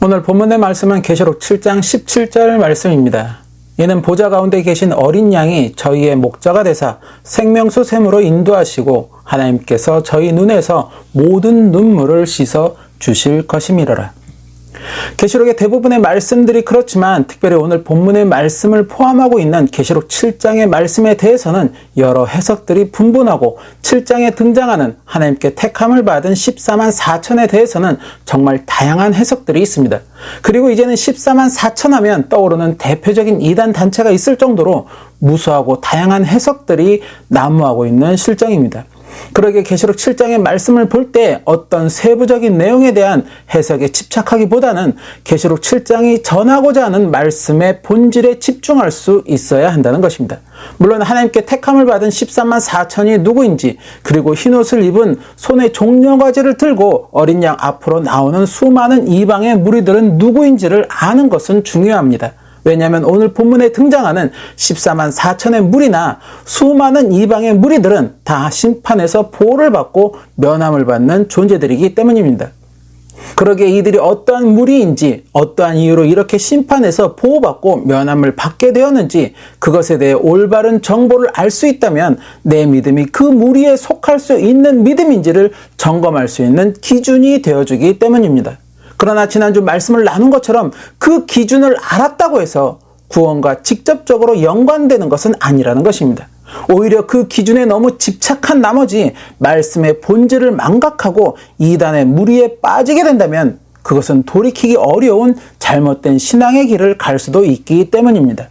오늘 본문의 말씀은 계시록 7장 17절 말씀입니다. 이는 보좌 가운데 계신 어린 양이 저희의 목자가 되사 생명수 샘으로 인도하시고 하나님께서 저희 눈에서 모든 눈물을 씻어 주실 것임이로라. 계시록의 대부분의 말씀들이 그렇지만 특별히 오늘 본문의 말씀을 포함하고 있는 계시록 7장의 말씀에 대해서는 여러 해석들이 분분하고 7장에 등장하는 하나님께 택함을 받은 14만 4천에 대해서는 정말 다양한 해석들이 있습니다. 그리고 이제는 14만 4천 하면 떠오르는 대표적인 이단 단체가 있을 정도로 무수하고 다양한 해석들이 난무하고 있는 실정입니다. 그러기에 계시록 7장의 말씀을 볼 때 어떤 세부적인 내용에 대한 해석에 집착하기보다는 계시록 7장이 전하고자 하는 말씀의 본질에 집중할 수 있어야 한다는 것입니다. 물론 하나님께 택함을 받은 14만 4천이 누구인지, 그리고 흰옷을 입은 손에 종려가지를 들고 어린 양 앞으로 나오는 수많은 이방의 무리들은 누구인지를 아는 것은 중요합니다. 왜냐하면 오늘 본문에 등장하는 14만 4천의 무리나 수많은 이방의 무리들은 다 심판에서 보호를 받고 면함을 받는 존재들이기 때문입니다. 그러기에 이들이 어떠한 무리인지, 어떠한 이유로 이렇게 심판에서 보호받고 면함을 받게 되었는지 그것에 대해 올바른 정보를 알 수 있다면 내 믿음이 그 무리에 속할 수 있는 믿음인지를 점검할 수 있는 기준이 되어주기 때문입니다. 그러나 지난주 말씀을 나눈 것처럼 그 기준을 알았다고 해서 구원과 직접적으로 연관되는 것은 아니라는 것입니다. 오히려 그 기준에 너무 집착한 나머지 말씀의 본질을 망각하고 이단의 무리에 빠지게 된다면 그것은 돌이키기 어려운 잘못된 신앙의 길을 갈 수도 있기 때문입니다.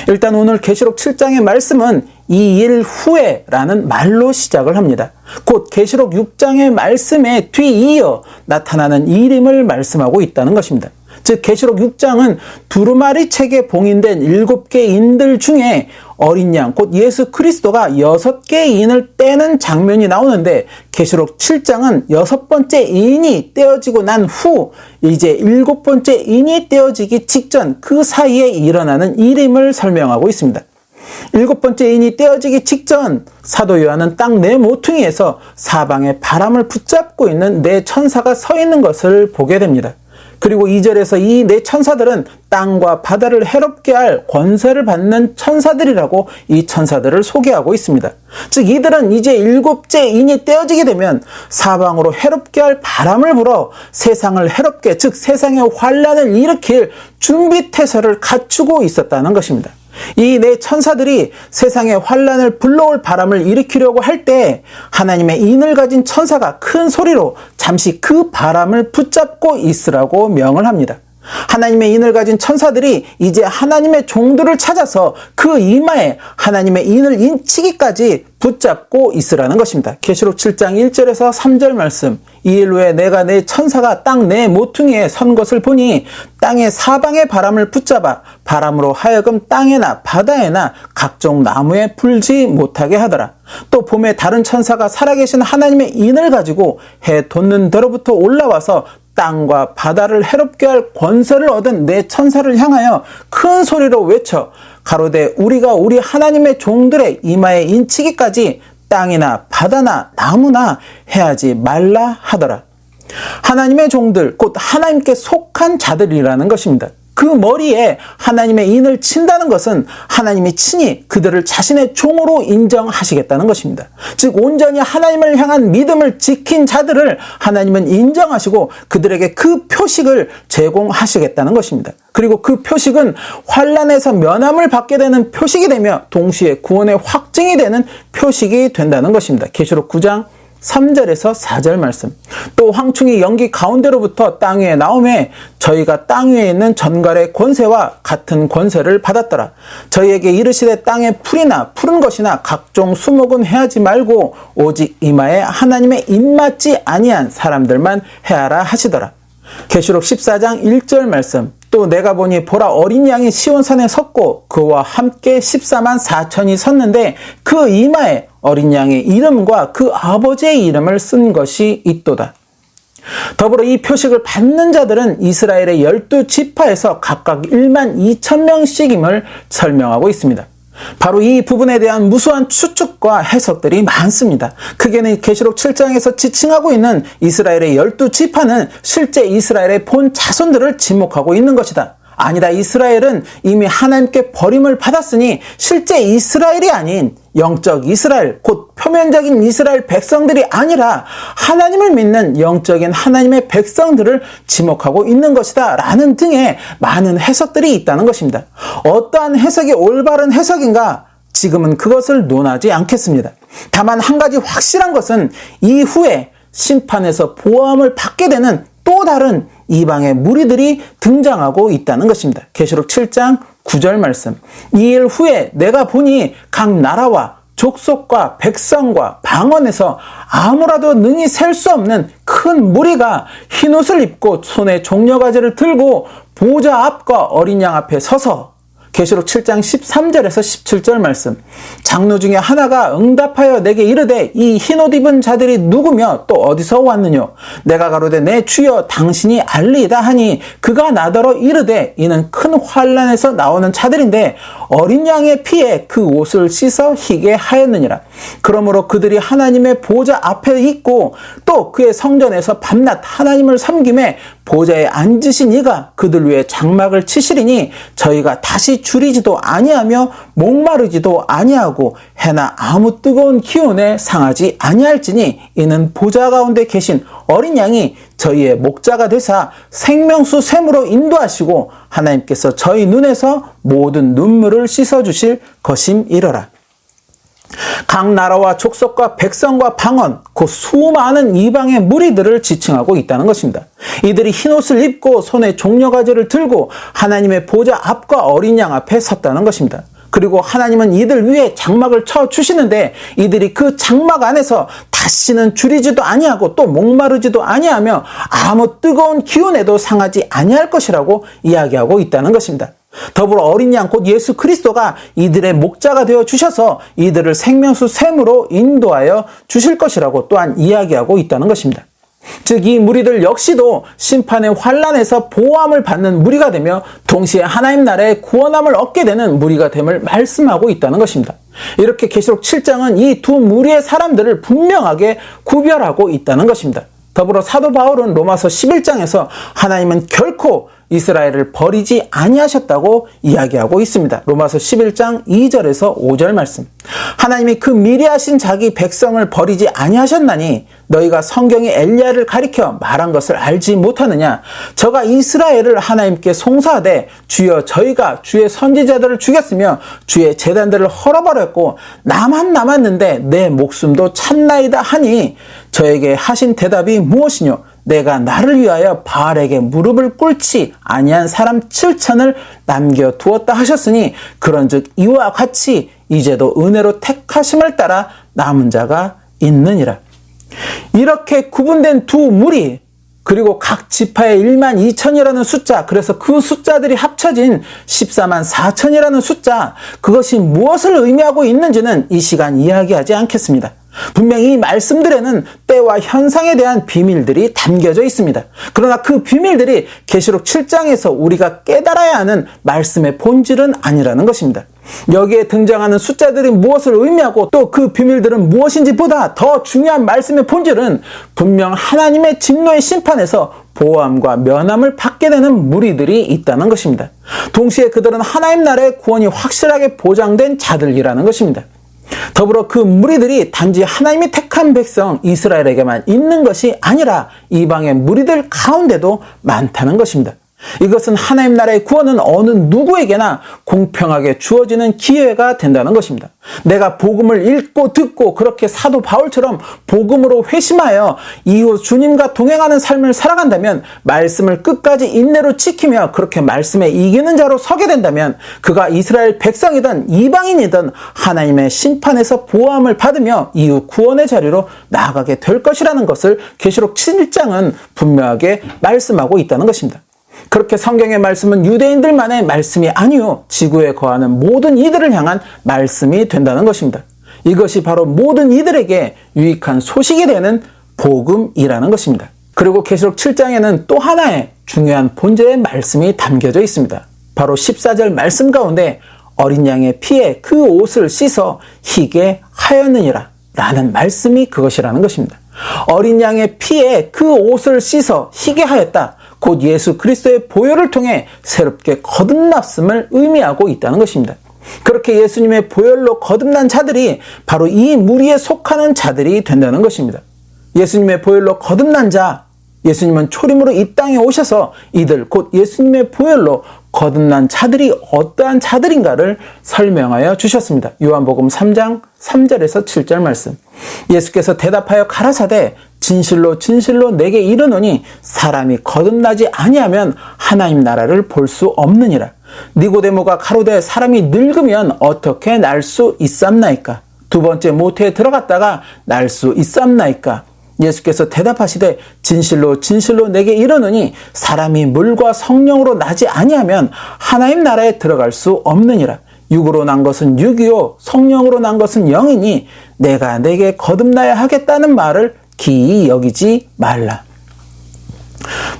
일단 오늘 계시록 7장의 말씀은 이 일 후에 라는 말로 시작을 합니다. 곧 계시록 6장의 말씀에 뒤이어 나타나는 일임을 말씀하고 있다는 것입니다. 즉 계시록 6장은 두루마리 책에 봉인된 7개 인들 중에 어린 양, 곧 예수 그리스도가 6개의 인을 떼는 장면이 나오는데 계시록 7장은 6번째 인이 떼어지고 난 후 이제 7번째 인이 떼어지기 직전 그 사이에 일어나는 일임을 설명하고 있습니다. 7번째 인이 떼어지기 직전 사도 요한은 땅 네 모퉁이에서 사방에 바람을 붙잡고 있는 네 천사가 서 있는 것을 보게 됩니다. 그리고 2절에서 이 네 천사들은 땅과 바다를 해롭게 할 권세를 받는 천사들이라고 이 천사들을 소개하고 있습니다. 즉 이들은 이제 7째 인이 떼어지게 되면 사방으로 해롭게 할 바람을 불어 세상을 해롭게, 즉 세상의 환란을 일으킬 준비태세를 갖추고 있었다는 것입니다. 이 네 천사들이 세상의 환란을 불러올 바람을 일으키려고 할 때 하나님의 인을 가진 천사가 큰 소리로 잠시 그 바람을 붙잡고 있으라고 명을 합니다. 하나님의 인을 가진 천사들이 이제 하나님의 종들을 찾아서 그 이마에 하나님의 인을 인치기까지 붙잡고 있으라는 것입니다. 계시록 7장 1절에서 3절 말씀. 이 일 후에 내가 내 천사가 땅 내 모퉁이에 선 것을 보니 땅의 사방의 바람을 붙잡아 바람으로 하여금 땅에나 바다에나 각종 나무에 불지 못하게 하더라. 또 봄에 다른 천사가 살아계신 하나님의 인을 가지고 해 돋는 데로부터 올라와서 땅과 바다를 해롭게 할 권세를 얻은 내 천사를 향하여 큰 소리로 외쳐 가로되 우리가 우리 하나님의 종들의 이마에 인치기까지 땅이나 바다나 나무나 해하지 말라 하더라. 하나님의 종들, 곧 하나님께 속한 자들이라는 것입니다. 그 머리에 하나님의 인을 친다는 것은 하나님이 친히 그들을 자신의 종으로 인정하시겠다는 것입니다. 즉 온전히 하나님을 향한 믿음을 지킨 자들을 하나님은 인정하시고 그들에게 그 표식을 제공하시겠다는 것입니다. 그리고 그 표식은 환란에서 면함을 받게 되는 표식이 되며 동시에 구원의 확증이 되는 표식이 된다는 것입니다. 계시록 9장 3절에서 4절 말씀. 또 황충이 연기 가운데로부터 땅 위에 나오매 저희가 땅 위에 있는 전갈의 권세와 같은 권세를 받았더라. 저희에게 이르시되 땅에 풀이나 푸른 것이나 각종 수목은 해하지 말고 오직 이마에 하나님의 입맞지 아니한 사람들만 해하라 하시더라. 계시록 14장 1절 말씀. 또 내가 보니 보라 어린 양이 시온산에 섰고 그와 함께 14만 4천이 섰는데 그 이마에 어린 양의 이름과 그 아버지의 이름을 쓴 것이 있도다. 더불어 이 표식을 받는 자들은 이스라엘의 12지파에서 각각 1만 2천 명씩임을 설명하고 있습니다. 바로 이 부분에 대한 무수한 추측과 해석들이 많습니다. 크게는 계시록 7장에서 지칭하고 있는 이스라엘의 12지파는 실제 이스라엘의 본 자손들을 지목하고 있는 것이다. 아니다. 이스라엘은 이미 하나님께 버림을 받았으니 실제 이스라엘이 아닌 영적 이스라엘, 곧 표면적인 이스라엘 백성들이 아니라 하나님을 믿는 영적인 하나님의 백성들을 지목하고 있는 것이다 라는 등의 많은 해석들이 있다는 것입니다. 어떠한 해석이 올바른 해석인가? 지금은 그것을 논하지 않겠습니다. 다만 한 가지 확실한 것은 이후에 심판에서 보호함을 받게 되는 또 다른 이방의 무리들이 등장하고 있다는 것입니다. 계시록 7장 9절 말씀. 이 일 후에 내가 보니 각 나라와 족속과 백성과 방언에서 아무라도 능히 셀 수 없는 큰 무리가 흰옷을 입고 손에 종려가지를 들고 보좌 앞과 어린 양 앞에 서서, 계시록 7장 13절에서 17절 말씀. 장로 중에 하나가 응답하여 내게 이르되 이 흰옷 입은 자들이 누구며 또 어디서 왔느뇨? 내가 가로되 내 주여 당신이 알리이다 하니 그가 나더러 이르되 이는 큰 환난에서 나오는 자들인데 어린 양의 피에 그 옷을 씻어 희게 하였느니라. 그러므로 그들이 하나님의 보좌 앞에 있고 또 그의 성전에서 밤낮 하나님을 섬김에 보좌에 앉으신 이가 그들 위에 장막을 치시리니 저희가 다시 줄이지도 아니하며 목마르지도 아니하고 해나 아무 뜨거운 기운에 상하지 아니할지니 이는 보좌 가운데 계신 어린 양이 저희의 목자가 되사 생명수 샘으로 인도하시고 하나님께서 저희 눈에서 모든 눈물을 씻어주실 것임이러라. 각 나라와 족속과 백성과 방언, 곧 수많은 이방의 무리들을 지칭하고 있다는 것입니다. 이들이 흰옷을 입고 손에 종려가지를 들고 하나님의 보좌 앞과 어린 양 앞에 섰다는 것입니다. 그리고 하나님은 이들 위에 장막을 쳐주시는데 이들이 그 장막 안에서 다시는 줄이지도 아니하고 또 목마르지도 아니하며 아무 뜨거운 기운에도 상하지 아니할 것이라고 이야기하고 있다는 것입니다. 더불어 어린 양 곧 예수 그리스도가 이들의 목자가 되어 주셔서 이들을 생명수 샘으로 인도하여 주실 것이라고 또한 이야기하고 있다는 것입니다. 즉 이 무리들 역시도 심판의 환난에서 보호함을 받는 무리가 되며 동시에 하나님 나라의 구원함을 얻게 되는 무리가 됨을 말씀하고 있다는 것입니다. 이렇게 계시록 7장은 이 두 무리의 사람들을 분명하게 구별하고 있다는 것입니다. 더불어 사도 바울은 로마서 11장에서 하나님은 결코 이스라엘을 버리지 아니하셨다고 이야기하고 있습니다. 로마서 11장 2절에서 5절 말씀. 하나님이 그 미리하신 자기 백성을 버리지 아니하셨나니 너희가 성경이 엘리야를 가리켜 말한 것을 알지 못하느냐? 저가 이스라엘을 하나님께 송사하되 주여 저희가 주의 선지자들을 죽였으며 주의 제단들을 헐어버렸고 나만 남았는데 내 목숨도 찼나이다 하니 저에게 하신 대답이 무엇이뇨? 내가 나를 위하여 바알에게 무릎을 꿇지 아니한 사람 7천을 남겨두었다 하셨으니 그런즉 이와 같이 이제도 은혜로 택하심을 따라 남은 자가 있느니라. 이렇게 구분된 두 무리, 그리고 각 지파의 1만 2천이라는 숫자, 그래서 그 숫자들이 합쳐진 14만 4천이라는 숫자, 그것이 무엇을 의미하고 있는지는 이 시간 이야기하지 않겠습니다. 분명히 이 말씀들에는 때와 현상에 대한 비밀들이 담겨져 있습니다. 그러나 그 비밀들이 계시록 7장에서 우리가 깨달아야 하는 말씀의 본질은 아니라는 것입니다. 여기에 등장하는 숫자들이 무엇을 의미하고 또 그 비밀들은 무엇인지 보다 더 중요한 말씀의 본질은 분명 하나님의 진노의 심판에서 보호함과 면함을 받게 되는 무리들이 있다는 것입니다. 동시에 그들은 하나님 나라의 구원이 확실하게 보장된 자들이라는 것입니다. 더불어 그 무리들이 단지 하나님이 택한 백성 이스라엘에게만 있는 것이 아니라 이방의 무리들 가운데도 많다는 것입니다. 이것은 하나님 나라의 구원은 어느 누구에게나 공평하게 주어지는 기회가 된다는 것입니다. 내가 복음을 읽고 듣고 그렇게 사도 바울처럼 복음으로 회심하여 이후 주님과 동행하는 삶을 살아간다면, 말씀을 끝까지 인내로 지키며 그렇게 말씀에 이기는 자로 서게 된다면 그가 이스라엘 백성이든 이방인이든 하나님의 심판에서 보호함을 받으며 이후 구원의 자리로 나아가게 될 것이라는 것을 계시록 7장은 분명하게 말씀하고 있다는 것입니다. 그렇게 성경의 말씀은 유대인들만의 말씀이 아니요 지구에 거하는 모든 이들을 향한 말씀이 된다는 것입니다. 이것이 바로 모든 이들에게 유익한 소식이 되는 복음이라는 것입니다. 그리고 계시록 7장에는 또 하나의 중요한 본질의 말씀이 담겨져 있습니다. 바로 14절 말씀 가운데 어린 양의 피에 그 옷을 씻어 희게 하였느니라 라는 말씀이 그것이라는 것입니다. 어린 양의 피에 그 옷을 씻어 희게 하였다. 곧 예수 그리스도의 보혈을 통해 새롭게 거듭났음을 의미하고 있다는 것입니다. 그렇게 예수님의 보혈로 거듭난 자들이 바로 이 무리에 속하는 자들이 된다는 것입니다. 예수님의 보혈로 거듭난 자, 예수님은 초림으로 이 땅에 오셔서 이들 곧 예수님의 보혈로 거듭난 자들이 어떠한 자들인가를 설명하여 주셨습니다. 요한복음 3장 3절에서 7절 말씀. 예수께서 대답하여 가라사대 진실로 진실로 내게 이르노니 사람이 거듭나지 아니하면 하나님 나라를 볼 수 없느니라. 니고데모가 가로되 사람이 늙으면 어떻게 날 수 있삼나이까? 두 번째 모태에 들어갔다가 날 수 있삼나이까? 예수께서 대답하시되 진실로 진실로 내게 이르노니 사람이 물과 성령으로 나지 아니하면 하나님 나라에 들어갈 수 없느니라. 육으로 난 것은 육이요 성령으로 난 것은 영이니 내가 내게 거듭나야 하겠다는 말을 기이 여기지 말라.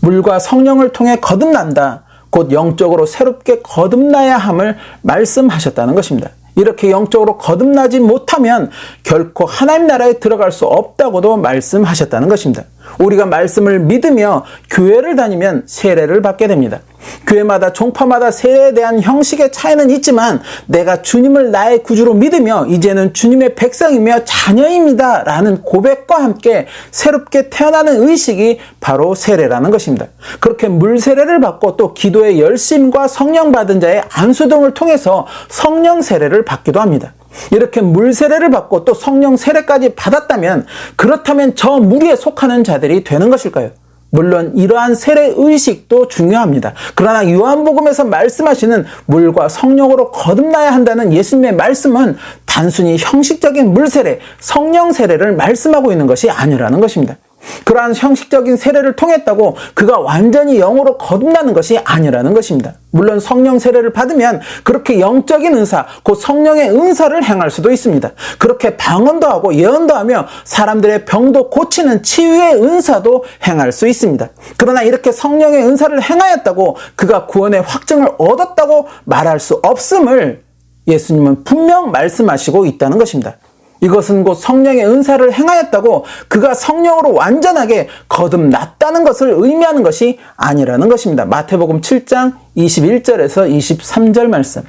물과 성령을 통해 거듭난다. 곧 영적으로 새롭게 거듭나야 함을 말씀하셨다는 것입니다. 이렇게 영적으로 거듭나지 못하면 결코 하나님 나라에 들어갈 수 없다고도 말씀하셨다는 것입니다. 우리가 말씀을 믿으며 교회를 다니면 세례를 받게 됩니다. 교회마다 종파마다 세례에 대한 형식의 차이는 있지만 내가 주님을 나의 구주로 믿으며 이제는 주님의 백성이며 자녀입니다 라는 고백과 함께 새롭게 태어나는 의식이 바로 세례라는 것입니다. 그렇게 물 세례를 받고 또 기도의 열심과 성령 받은 자의 안수 등을 통해서 성령 세례를 받기도 합니다. 이렇게 물 세례를 받고 또 성령 세례까지 받았다면 그렇다면 저 무리에 속하는 자들이 되는 것일까요? 물론 이러한 세례 의식도 중요합니다. 그러나 요한복음에서 말씀하시는 물과 성령으로 거듭나야 한다는 예수님의 말씀은 단순히 형식적인 물 세례, 성령 세례를 말씀하고 있는 것이 아니라는 것입니다. 그러한 형식적인 세례를 통했다고 그가 완전히 영으로 거듭나는 것이 아니라는 것입니다. 물론 성령 세례를 받으면 그렇게 영적인 은사, 곧 성령의 은사를 행할 수도 있습니다. 그렇게 방언도 하고 예언도 하며 사람들의 병도 고치는 치유의 은사도 행할 수 있습니다. 그러나 이렇게 성령의 은사를 행하였다고 그가 구원의 확증을 얻었다고 말할 수 없음을 예수님은 분명 말씀하시고 있다는 것입니다. 이것은 곧 성령의 은사를 행하였다고 그가 성령으로 완전하게 거듭났다는 것을 의미하는 것이 아니라는 것입니다. 마태복음 7장 21절에서 23절 말씀.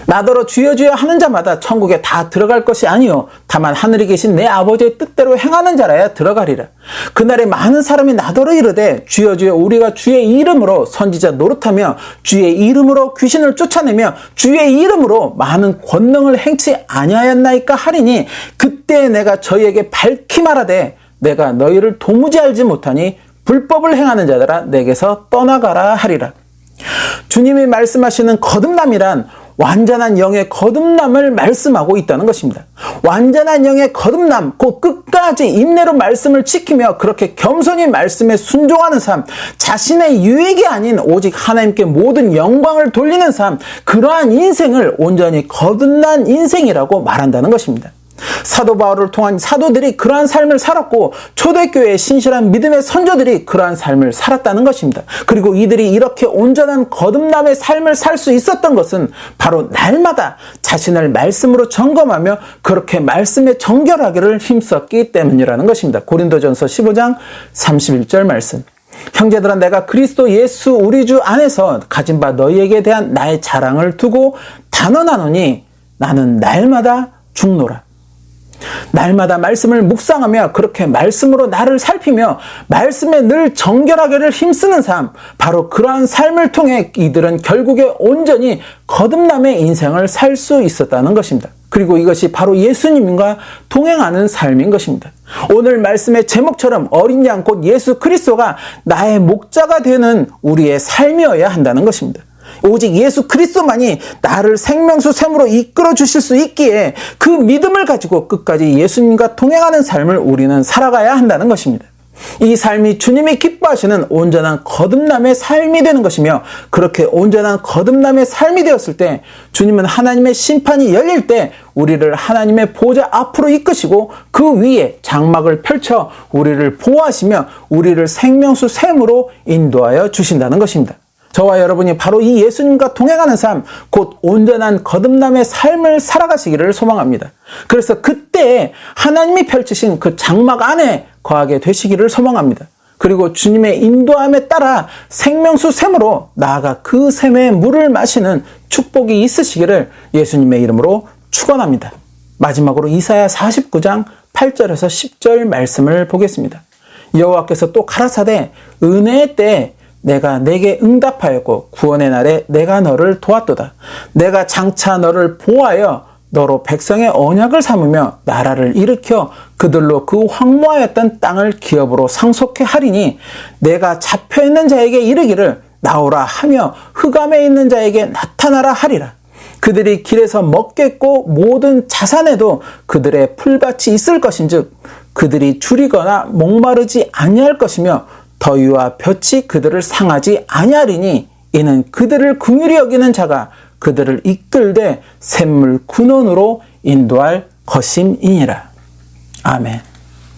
나더러 주여 주여 하는 자마다 천국에 다 들어갈 것이 아니요 다만 하늘에 계신 내 아버지의 뜻대로 행하는 자라야 들어가리라. 그날에 많은 사람이 나더러 이르되 주여 주여 우리가 주의 이름으로 선지자 노릇하며 주의 이름으로 귀신을 쫓아내며 주의 이름으로 많은 권능을 행치 아니하였나이까 하리니 그때 내가 저희에게 밝히 말하되 내가 너희를 도무지 알지 못하니 불법을 행하는 자들아 내게서 떠나가라 하리라. 주님이 말씀하시는 거듭남이란 완전한 영의 거듭남을 말씀하고 있다는 것입니다. 완전한 영의 거듭남, 곧 끝까지 인내로 말씀을 지키며 그렇게 겸손히 말씀에 순종하는 삶, 자신의 유익이 아닌 오직 하나님께 모든 영광을 돌리는 삶, 그러한 인생을 온전히 거듭난 인생이라고 말한다는 것입니다. 사도 바울을 통한 사도들이 그러한 삶을 살았고 초대교회의 신실한 믿음의 선조들이 그러한 삶을 살았다는 것입니다. 그리고 이들이 이렇게 온전한 거듭남의 삶을 살 수 있었던 것은 바로 날마다 자신을 말씀으로 점검하며 그렇게 말씀에 정결하기를 힘썼기 때문이라는 것입니다. 고린도전서 15장 31절 말씀. 형제들아 내가 그리스도 예수 우리 주 안에서 가진 바 너희에게 대한 나의 자랑을 두고 단언하노니 나는 날마다 죽노라. 날마다 말씀을 묵상하며 그렇게 말씀으로 나를 살피며 말씀에 늘 정결하기를 힘쓰는 삶, 바로 그러한 삶을 통해 이들은 결국에 온전히 거듭남의 인생을 살 수 있었다는 것입니다. 그리고 이것이 바로 예수님과 동행하는 삶인 것입니다. 오늘 말씀의 제목처럼 어린 양 곧 예수 그리스도가 나의 목자가 되는 우리의 삶이어야 한다는 것입니다. 오직 예수 그리스도만이 나를 생명수 샘으로 이끌어 주실 수 있기에 그 믿음을 가지고 끝까지 예수님과 동행하는 삶을 우리는 살아가야 한다는 것입니다. 이 삶이 주님이 기뻐하시는 온전한 거듭남의 삶이 되는 것이며 그렇게 온전한 거듭남의 삶이 되었을 때 주님은 하나님의 심판이 열릴 때 우리를 하나님의 보좌 앞으로 이끄시고 그 위에 장막을 펼쳐 우리를 보호하시며 우리를 생명수 샘으로 인도하여 주신다는 것입니다. 저와 여러분이 바로 이 예수님과 동행하는 삶, 곧 온전한 거듭남의 삶을 살아가시기를 소망합니다. 그래서 그때 하나님이 펼치신 그 장막 안에 거하게 되시기를 소망합니다. 그리고 주님의 인도함에 따라 생명수 샘으로 나아가 그 샘의 물을 마시는 축복이 있으시기를 예수님의 이름으로 축원합니다. 마지막으로 이사야 49장 8절에서 10절 말씀을 보겠습니다. 여호와께서 또 가라사대 은혜의 때에 내가 내게 응답하였고 구원의 날에 내가 너를 도왔도다. 내가 장차 너를 보호하여 너로 백성의 언약을 삼으며 나라를 일으켜 그들로 그 황무하였던 땅을 기업으로 상속케 하리니 내가 잡혀있는 자에게 이르기를 나오라 하며 흑암에 있는 자에게 나타나라 하리라. 그들이 길에서 먹겠고 모든 자산에도 그들의 풀밭이 있을 것인즉 그들이 줄이거나 목마르지 아니할 것이며 더위와 볕이 그들을 상하지 아니하리니 이는 그들을 긍휼히 여기는 자가 그들을 이끌되 샘물 근원으로 인도할 것임이니라. 아멘.